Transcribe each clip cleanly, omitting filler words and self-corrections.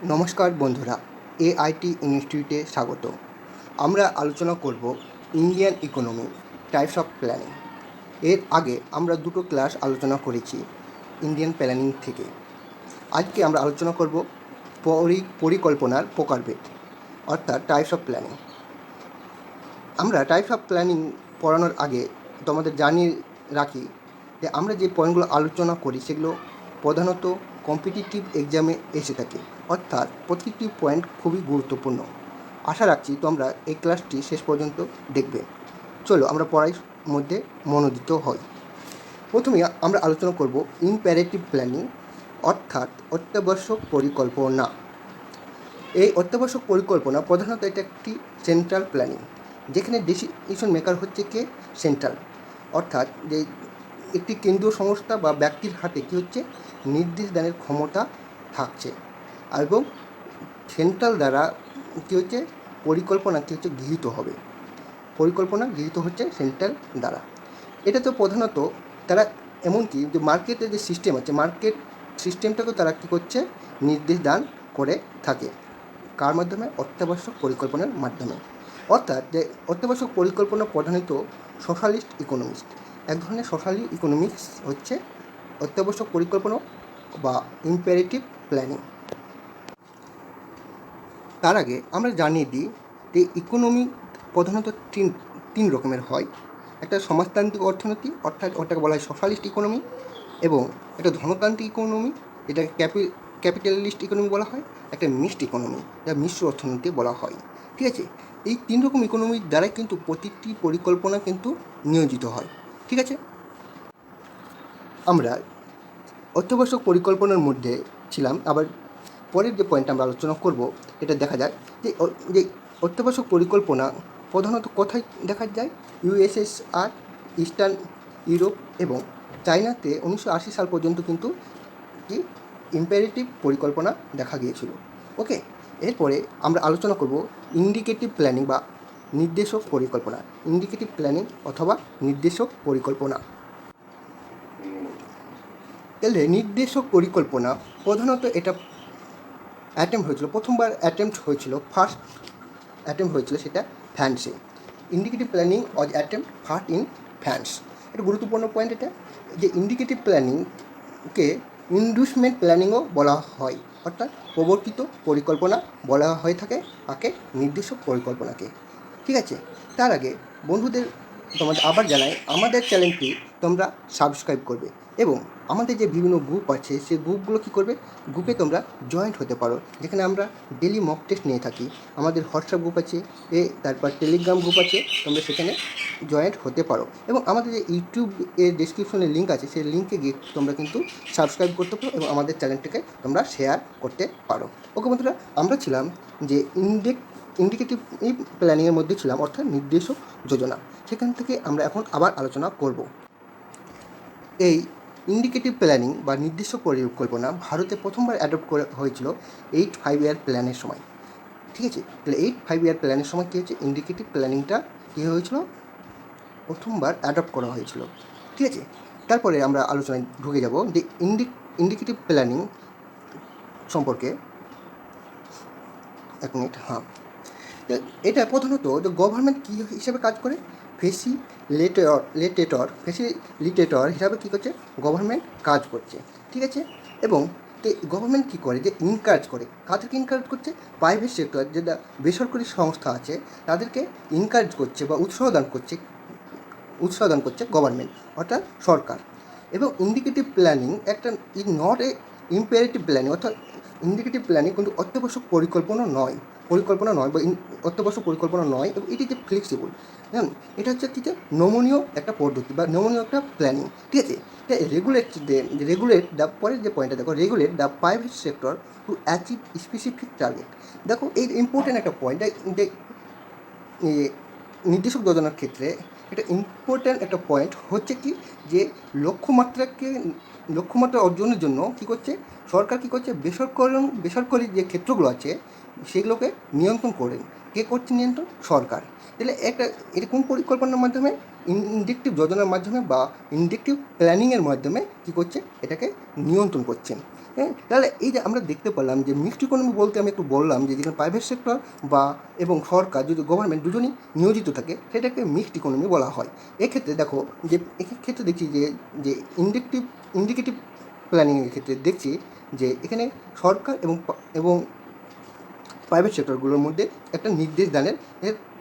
নমস্কার বন্ধুরা, এআইটি ইনস্টিটিউটে স্বাগত। আমরা আলোচনা করব Indian economy, types of planning. এর আগে আমরা দুটো ক্লাস আলোচনা করেছি ইন্ডিয়ান প্ল্যানিং থেকে। আজকে আমরা আলোচনা করব পরিকল্পনার প্রকারভেদ, অর্থাৎ টাইপস অফ প্ল্যানিং। আমরা টাইপস অফ প্ল্যানিং পড়ানোর আগে তোমাদের জানিয়ে রাখি যে আমরা যে পয়েন্টগুলো আলোচনা করি সেগুলো প্রধানত কম্পিটিটিভ এক্সামে এসে থাকে, অর্থাৎ প্রতিটি পয়েন্ট খুবই গুরুত্বপূর্ণ। আশা রাখছি তোমরা এই ক্লাসটি শেষ পর্যন্ত দেখবে। চলো আমরা পড়ার মধ্যে মনোনীত হই। প্রথমে আমরা আলোচনা করব ইম্পারেটিভ প্ল্যানিং, অর্থাৎ অত্যাবশ্যক পরিকল্পনা। এই অত্যাবশ্যক পরিকল্পনা প্রধানত এটা একটি সেন্ট্রাল প্ল্যানিং, যেখানে ডিসিশন মেকার হচ্ছে কে সেন্ট্রাল, অর্থাৎ যে একটি কেন্দ্রীয় সংস্থা বা ব্যক্তির হাতে কী হচ্ছে নির্দেশ দানের ক্ষমতা থাকছে, এবং সেন্ট্রাল দ্বারা কী হচ্ছে পরিকল্পনা কী হচ্ছে গৃহীত হবে। পরিকল্পনা গৃহীত হচ্ছে সেন্ট্রাল দ্বারা। এটা তো প্রধানত তারা এমনকি যে মার্কেটের যে সিস্টেম আছে, মার্কেট সিস্টেমটাকেও তারা কী করছে নির্দেশ দান করে থাকে। কার মাধ্যমে? অত্যাবশ্যক পরিকল্পনার মাধ্যমে। অর্থাৎ যে অত্যাবশ্যক পরিকল্পনা প্রধানত সোশ্যালিস্ট ইকোনমিক্স, এক ধরনের সোশ্যাল ইকোনমিক্স হচ্ছে অত্যাবশ্যক পরিকল্পনা বা ইম্পারেটিভ প্ল্যানিং। তার আগে আমরা জানিয়ে দিই যে ইকোনমি প্রধানত তিন রকমের হয়। একটা সমাজতান্ত্রিক অর্থনীতি, অর্থাৎ ওটাকে বলা হয় সোশ্যালিস্ট ইকোনমি, এবং একটা ধনতান্ত্রিক ইকোনমি, যেটাকে ক্যাপিটালিস্ট ইকোনমি বলা হয়, একটা মিক্সড ইকোনমি, যা মিশ্র অর্থনীতি বলা হয়। ঠিক আছে, এই তিন রকম ইকোনমির দ্বারাই কিন্তু প্রতিটি পরিকল্পনা কিন্তু নিয়োজিত হয়। ঠিক আছে, আমরা অত্যাবশ্যক পরিকল্পনার মধ্যে ছিলাম। আবার পরের যে পয়েন্ট আমরা আলোচনা করব, এটা দেখা যায় যে অত্যাবশ্যক পরিকল্পনা প্রধানত কোথায় দেখা যায়? ইউএসএসআর, ইস্টার্ন ইউরোপ এবং চায়নাতে 1980 সাল পর্যন্ত কিন্তু কি ইম্পারেটিভ পরিকল্পনা দেখা গিয়েছিল। ওকে, এরপরে আমরা আলোচনা করব ইন্ডিকেটিভ প্ল্যানিং বা নির্দেশক পরিকল্পনা। ইন্ডিকেটিভ প্ল্যানিং অথবা নির্দেশক পরিকল্পনা। তাহলে নির্দেশক পরিকল্পনা প্রধানত এটা ফার্স্ট অ্যাটেম্প হয়েছিল সেটা ফ্রান্সে। Indicative planning was attempt first in France. এটা গুরুত্বপূর্ণ পয়েন্ট। এটা যে ইন্ডিকেটিভ প্ল্যানিংকে ইন্ডুসমেন্ট প্ল্যানিংও বলা হয়, অর্থাৎ প্রবর্তিত পরিকল্পনা বলা হয়ে থাকে তাকে নির্দেশক পরিকল্পনাকে। ঠিক আছে, তার আগে বন্ধুদের তোমাদের আবার জানাই, আমাদের চ্যানেলটি তোমরা সাবস্ক্রাইব করবে, এবং আমাদের যে বিভিন্ন গ্রুপ আছে সেই গ্রুপগুলো কী করবে, গ্রুপে তোমরা জয়েন্ট হতে পারো, যেখানে আমরা ডেলি মক টেস্ট নিয়ে থাকি। আমাদের হোয়াটসঅ্যাপ গ্রুপ আছে, তারপর টেলিগ্রাম গ্রুপ আছে, তোমরা সেখানে জয়েন্ট হতে পারো, এবং আমাদের যে ইউটিউব এর ডিসক্রিপশনে লিঙ্ক আছে সেই লিঙ্কে গিয়ে তোমরা কিন্তু সাবস্ক্রাইব করতে পারো এবং আমাদের চ্যানেলটিকে তোমরা শেয়ার করতে পারো। ওকে বন্ধুরা, আমরা ছিলাম যে ইন্ডিকেটিভ প্ল্যানিংয়ের মধ্যে ছিলাম, অর্থাৎ নির্দেশক যোজনা। সেখান থেকে আমরা এখন আবার আলোচনা করব। এই ইন্ডিকেটিভ প্ল্যানিং বা নির্দেশক পরিকল্পনা ভারতে প্রথমবার অ্যাডপ্ট করা হয়েছিল 8-5 ইয়ার প্ল্যানের সময়। ঠিক আছে, তাহলে 8-5 ইয়ার প্ল্যানের সময় কী হচ্ছে, ইন্ডিকেটিভ প্ল্যানিংটা কী হয়েছিল, প্রথমবার অ্যাডপ্ট করা হয়েছিল। ঠিক আছে, তারপরে আমরা আলোচনায় ঢুকে যাব যে ইন্ডিকেটিভ প্ল্যানিং সম্পর্কে। এক মিনিট, হ্যাঁ। এটা প্রধানত যে গভর্নমেন্ট কী হিসেবে কাজ করে, ফেসিলিটেটর হিসাবে কী করছে, গভর্নমেন্ট কাজ করছে। ঠিক আছে, এবং গভর্নমেন্ট কী করে, যে ইনকারেজ করে, কাদেরকে ইনকারেজ করছে, প্রাইভেট সেক্টর যেটা বেসরকারি সংস্থা আছে তাদেরকে ইনকারেজ করছে বা উৎসাহ দান করছে গভর্নমেন্ট, অর্থাৎ সরকার। এবং ইন্ডিকেটিভ প্ল্যানিং একটা নট এ ইম্পারেটিভ প্ল্যানিং, অর্থাৎ ইন্ডিকেটিভ প্ল্যানিং কিন্তু অত্যাবশ্যক পরিকল্পনা নয় বা অত্যাবশ্যক পরিকল্পনা নয়, এবং এটি যে ফ্লেক্সিবল, হ্যাঁ, এটা হচ্ছে কী, যে নমনীয় একটা পদ্ধতি বা নমনীয় একটা প্ল্যানিং। ঠিক আছে, এটা রেগুলেট দ্য, পরের যে পয়েন্টটা দেখো, regulate the private sector to achieve specific target. দেখো এই ইম্পর্টেন্ট একটা পয়েন্ট, নির্দেশক যোজনার ক্ষেত্রে এটা ইম্পর্ট্যান্ট একটা পয়েন্ট হচ্ছে কি, যে লক্ষ্যমাত্রা অর্জনের জন্য কী করছে সরকার, কী করছে, বেসরকারি যে ক্ষেত্রগুলো আছে সেগুলোকে নিয়ন্ত্রণ করেন। কে করছে নিয়ন্ত্রণ? সরকার। তাহলে এটা কোন পরিকল্পনার মাধ্যমে? ইন্ডেক্টিভ যোজনার মাধ্যমে বা ইন্ডেক্টিভ প্ল্যানিংয়ের মাধ্যমে কী করছে, এটাকে নিয়ন্ত্রণ করছেন। হ্যাঁ, তাহলে এই যে আমরা দেখতে পেলাম যে মিক্সড ইকোনমি বলতে আমি একটু বললাম যে যেখানে প্রাইভেট সেক্টর বা এবং সরকার যদি গভর্নমেন্ট দুজনই নিয়োজিত থাকে সেটাকে মিক্সড ইকোনমি বলা হয়। এক্ষেত্রে দেখো যে এক্ষেত্রে দেখছি যে যে ইন্ডিকেটিভ প্ল্যানিংয়ের ক্ষেত্রে দেখছি যে এখানে সরকার এবং প্রাইভেট সেক্টরগুলোর মধ্যে একটা নির্দেশ দানের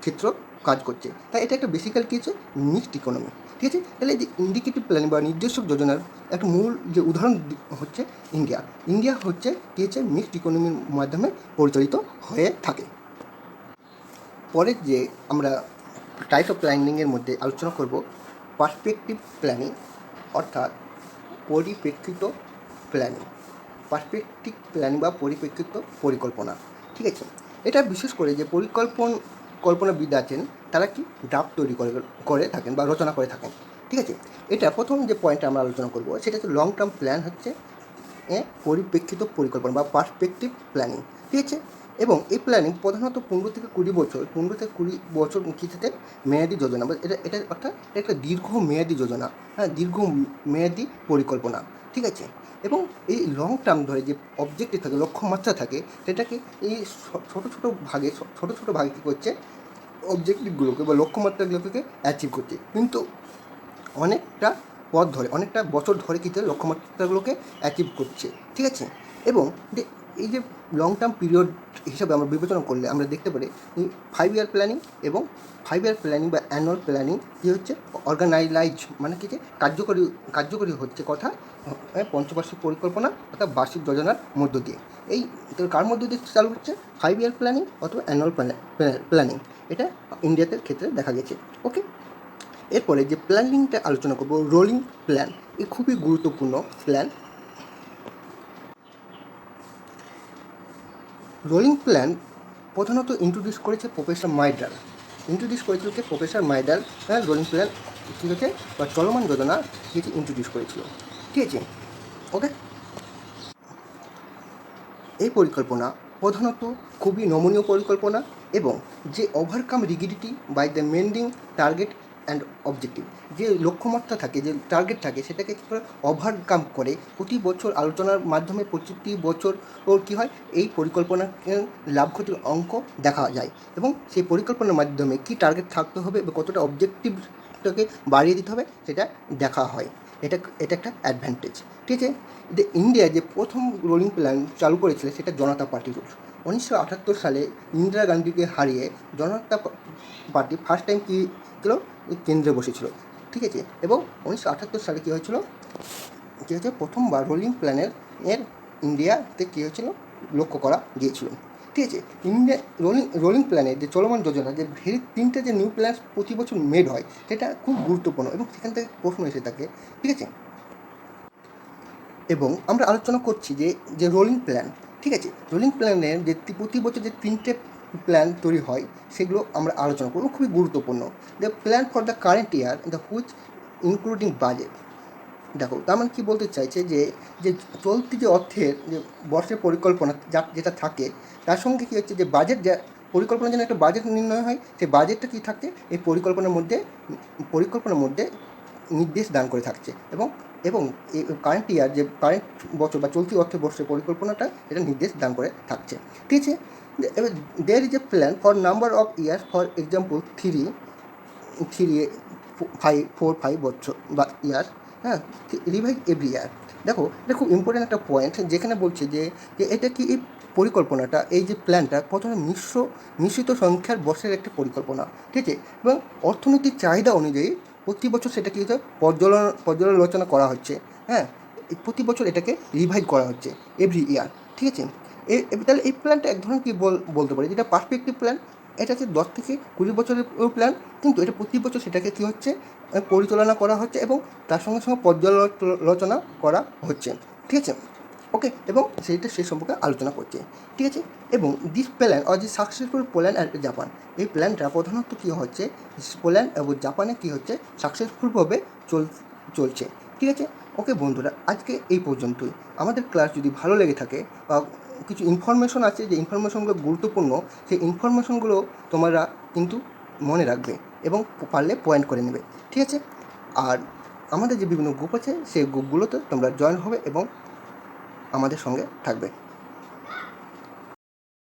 ক্ষেত্র কাজ করছে, তাই এটা একটা বেসিক্যাল কী হচ্ছে মিক্সড ইকোনমি। ঠিক আছে, তাহলে এই যে ইন্ডিকেটিভ প্ল্যানিং বা নির্দেশক যোজনার একটা মূল যে উদাহরণ হচ্ছে ইন্ডিয়া হচ্ছে কী হচ্ছে মিক্সড ইকোনমির মাধ্যমে পরিচালিত হয়ে থাকে। পরে যে আমরা টাইপস অফ প্ল্যানিংয়ের মধ্যে আলোচনা করব পার্সপেক্টিভ প্ল্যানিং, অর্থাৎ পরিপ্রেক্ষিত প্ল্যানিং। পার্সপেক্টিভ প্ল্যানিং বা পরিপ্রেক্ষিত পরিকল্পনা। ঠিক আছে, এটা বিশেষ করে যে কল্পনাবিদ আছেন তারা কি ড্রাফট তৈরি করে থাকেন বা রচনা করে থাকেন। ঠিক আছে, এটা প্রথম যে পয়েন্টটা আমরা আলোচনা করব সেটা হচ্ছে লং টার্ম প্ল্যান হচ্ছে পরিপ্রেক্ষিত পরিকল্পনা বা পার্সপেক্টিভ প্ল্যানিং। ঠিক আছে, এবং এই প্ল্যানিং প্রধানত 15 থেকে 20 বছর ভিত্তিতে মেয়াদি যোজনা, এটা এটা অর্থাৎ একটা দীর্ঘমেয়াদী যোজনা, হ্যাঁ, দীর্ঘমেয়াদী পরিকল্পনা। ঠিক আছে, এবং এই লং টার্ম ধরে যে অবজেক্টিভ থাকে, লক্ষ্যমাত্রা থাকে, সেটাকে এই ছোটো ছোটো ভাগে কী করছে অবজেক্টিভগুলোকে বা লক্ষ্যমাত্রাগুলোকে অ্যাচিভ করছে, কিন্তু অনেকটা বছর ধরে কিন্তু লক্ষ্যমাত্রাগুলোকে অ্যাচিভ করছে। ঠিক আছে, এবং এই যে লং টার্ম পিরিয়ড হিসাবে আমরা বিবেচনা করলে আমরা দেখতে পারি 5 ইয়ার প্ল্যানিং এবং 5 ইয়ার প্ল্যানিং বা অ্যানুয়াল প্ল্যানিং যে হচ্ছে অর্গানাইজ মানে কি যে কার্যকরী হচ্ছে কথা পঞ্চবার্ষিক পরিকল্পনা অর্থাৎ বার্ষিক যোজনার মধ্য দিয়ে। এই কার মধ্য দিয়ে চালু হচ্ছে 5 ইয়ার প্ল্যানিং অথবা অ্যানুয়াল প্ল্যানিং, এটা ইন্ডিয়াতে ক্ষেত্রে দেখা গেছে। ওকে, এরপরে যে প্ল্যানিংটা আলোচনা করব রোলিং প্ল্যান, এই খুবই গুরুত্বপূর্ণ প্ল্যান। রোলিং প্ল্যান প্রধানত ইন্ট্রোডিউস করেছে প্রফেসর মাইডাল। রোলিং প্ল্যান কী হচ্ছে বা চলমান যোজনা কী হচ্ছে ইন্ট্রোডিউস করেছিল। ঠিক আছে, ওকে, এই পরিকল্পনা প্রধানত খুবই নমনীয় পরিকল্পনা এবং যে overcome rigidity by the mending target and objective, যে লক্ষ্যমাত্রা থাকে, যে টার্গেট থাকে, সেটাকে কী করে ওভারকাম করে প্রতি বছর আলোচনার মাধ্যমে প্রতি বছর ওর কী হয় এই পরিকল্পনার লাভ ক্ষতির অঙ্ক দেখা যায় এবং সেই পরিকল্পনার মাধ্যমে কী টার্গেট থাকতে হবে বা কতটা অবজেক্টিভটাকে বাড়িয়ে দিতে হবে সেটা দেখা হয়। এটা একটা অ্যাডভান্টেজ। ঠিক আছে, ইন্ডিয়া যে প্রথম রোলিং প্ল্যান চালু করেছিল সেটা জনতা পার্টি রুল। 1978 সালে ইন্দিরা গান্ধীকে হারিয়ে জনতা পার্টি ফার্স্ট টাইম কী ছিল কেন্দ্রে বসেছিল। ঠিক আছে, এবং 1978 সালে কী হয়েছিল প্রথমবার রোলিং প্ল্যানের ইন্ডিয়াতে কী হয়েছিল লক্ষ্য করা গিয়েছিল। ঠিক আছে, রোলিং প্ল্যানের যে চলমান যোজনা যে 3টে যে নিউ প্ল্যান প্রতি বছর মেড হয় সেটা খুব গুরুত্বপূর্ণ এবং সেখান থেকে প্রশ্ন এসে থাকে। ঠিক আছে, এবং আমরা আলোচনা করছি যে রোলিং প্ল্যান। ঠিক আছে, রোলিং প্ল্যানের যে প্রতি বছর যে 3টে প্ল্যান তৈরি হয় সেগুলো আমরা আলোচনা করব, খুবই গুরুত্বপূর্ণ। The plan for the current year the which including budget. দেখো তার মানে কী বলতে চাইছে যে চলতি যে অর্থের যে বর্ষের পরিকল্পনা যেটা থাকে তার সঙ্গে কী হচ্ছে যে বাজেট, যা পরিকল্পনার জন্য একটা বাজেট নির্ণয় হয়, সেই বাজেটটা কী থাকছে এই পরিকল্পনার মধ্যে নির্দেশ দান করে থাকছে এবং এই কারেন্ট বছর বা চলতি অর্থবর্ষের পরিকল্পনাটা এটা নির্দেশ দান করে থাকছে। ঠিক আছে, এবার there is a plan for number of years, for example 3, 4, 5 বছর বা ইয়ার, হ্যাঁ, রিভাইজ এভরি ইয়ার। দেখো এটা খুব ইম্পর্টেন্ট একটা পয়েন্ট, যেখানে বলছে যে এটা কি এই পরিকল্পনাটা, এই যে প্ল্যানটা প্রথমে মিশ্রিত সংখ্যার বর্ষের একটা পরিকল্পনা। ঠিক আছে, এবং অর্থনৈতিক চাহিদা অনুযায়ী প্রতি বছর সেটা কী হচ্ছে পর্যালোচনা করা হচ্ছে, হ্যাঁ, প্রতি বছর এটাকে রিভাইজ করা হচ্ছে এভরি ইয়ার। ঠিক আছে, তাহলে এই প্ল্যানটা এক ধরনের কী বলতে পারি, যেটা পার্সপেক্টিভ প্ল্যান। এটা হচ্ছে 10 থেকে 20 বছরের প্ল্যান, কিন্তু এটা প্রতি বছর সেটাকে কী হচ্ছে পরিচালনা করা হচ্ছে এবং তার সঙ্গে পর্যালোচনা করা হচ্ছে। ঠিক আছে, ওকে, এবং সেই সম্পর্কে আলোচনা করছে। ঠিক আছে, এবং this plan or the successful Poland and Japan, এই প্ল্যানটা প্রধানত কী হচ্ছে পোল্যান্ড এবং জাপানে কী হচ্ছে সাকসেসফুলভাবে চলছে। ঠিক আছে, ওকে বন্ধুরা, আজকে এই পর্যন্তই। আমাদের ক্লাস যদি ভালো লেগে থাকে বা কিছু ইনফরমেশন আছে যে ইনফরমেশনগুলো গুরুত্বপূর্ণ, সেই ইনফরমেশনগুলো তোমরা কিন্তু মনে রাখবে এবং পারলে পয়েন্ট করে নেবে। ঠিক আছে, আর আমাদের যে বিভিন্ন গ্রুপ আছে সেই গ্রুপগুলোতে তোমরা জয়েন হবে এবং আমাদের সঙ্গে থাকবে।